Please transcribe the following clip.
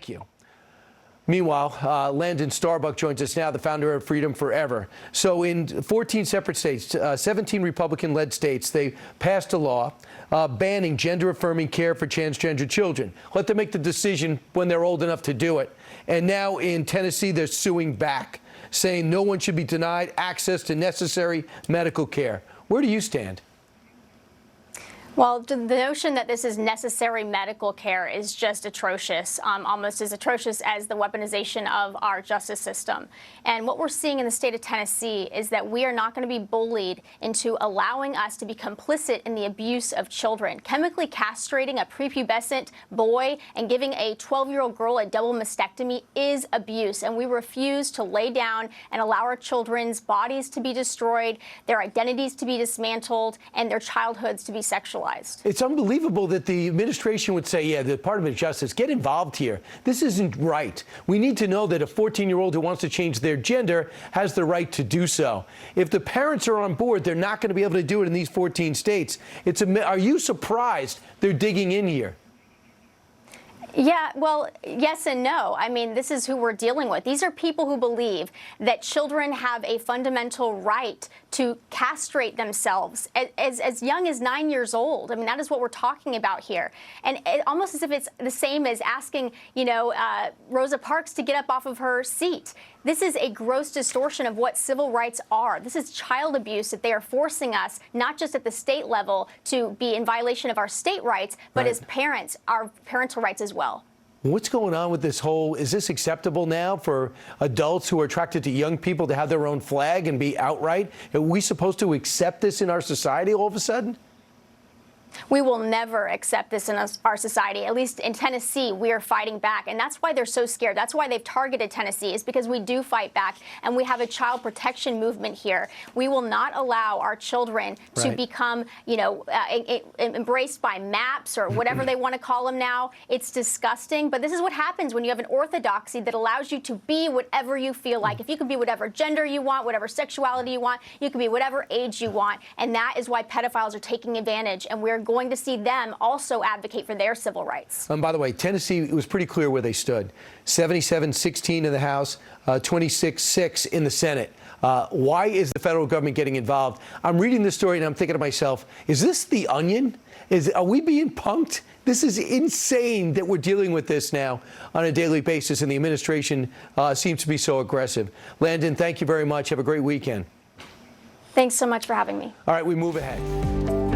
Thank you. Meanwhile, Landon Starbuck joins us now, the founder of Freedom Forever. So in 14 separate states, 17 Republican-led states, they passed a law banning gender-affirming care for transgender children. Let them make the decision when they're old enough to do it. And now in Tennessee, they're suing back, saying no one should be denied access to necessary medical care. Where do you stand? Well, the notion that this is necessary medical care is just atrocious, almost as atrocious as the weaponization of our justice system. And what we're seeing in the state of Tennessee is that we are not going to be bullied into allowing us to be complicit in the abuse of children. Chemically castrating a prepubescent boy and giving a 12-year-old girl a double mastectomy is abuse, and we refuse to lay down and allow our children's bodies to be destroyed, their identities to be dismantled, and their childhoods to be sexualized. It's unbelievable that the administration would say, yeah, the Department of Justice, get involved here. This isn't right. We need to know that a 14-year-old who wants to change their gender has the right to do so. If the parents are on board, they're not going to be able to do it in these 14 states. Are you surprised they're digging in here? Yeah, well, yes and no. I mean, this is who we're dealing with. These are people who believe that children have a fundamental right to castrate themselves as young as 9 years old. I mean, that is what we're talking about here. And almost as if it's the same as asking, Rosa Parks to get up off of her seat. This is a gross distortion of what civil rights are. This is child abuse that they are forcing us, not just at the state level, to be in violation of our state rights, but as parents, our parental rights as well. What's going on with this whole, is this acceptable now for adults who are attracted to young people to have their own flag and be outright? Are we supposed to accept this in our society all of a sudden? We will never accept this in our society. At least in Tennessee, we are fighting back. And that's why they're so scared. That's why they've targeted Tennessee, is because we do fight back. And we have a child protection movement here. We will not allow our children to become, embraced by MAPs or whatever they want to call them now. It's disgusting. But this is what happens when you have an orthodoxy that allows you to be whatever you feel like. If you can be whatever gender you want, whatever sexuality you want, you can be whatever age you want. And that is why pedophiles are taking advantage. And we're going to see them also advocate for their civil rights. And by the way, Tennessee, it was pretty clear where they stood. 77-16 in the House, 26-6 in the Senate. Why is the federal government getting involved? I'm reading this story and I'm thinking to myself, is this The Onion? Are we being punked? This is insane that we're dealing with this now on a daily basis, and the administration seems to be so aggressive. Landon, thank you very much. Have a great weekend. Thanks so much for having me. All right, we move ahead.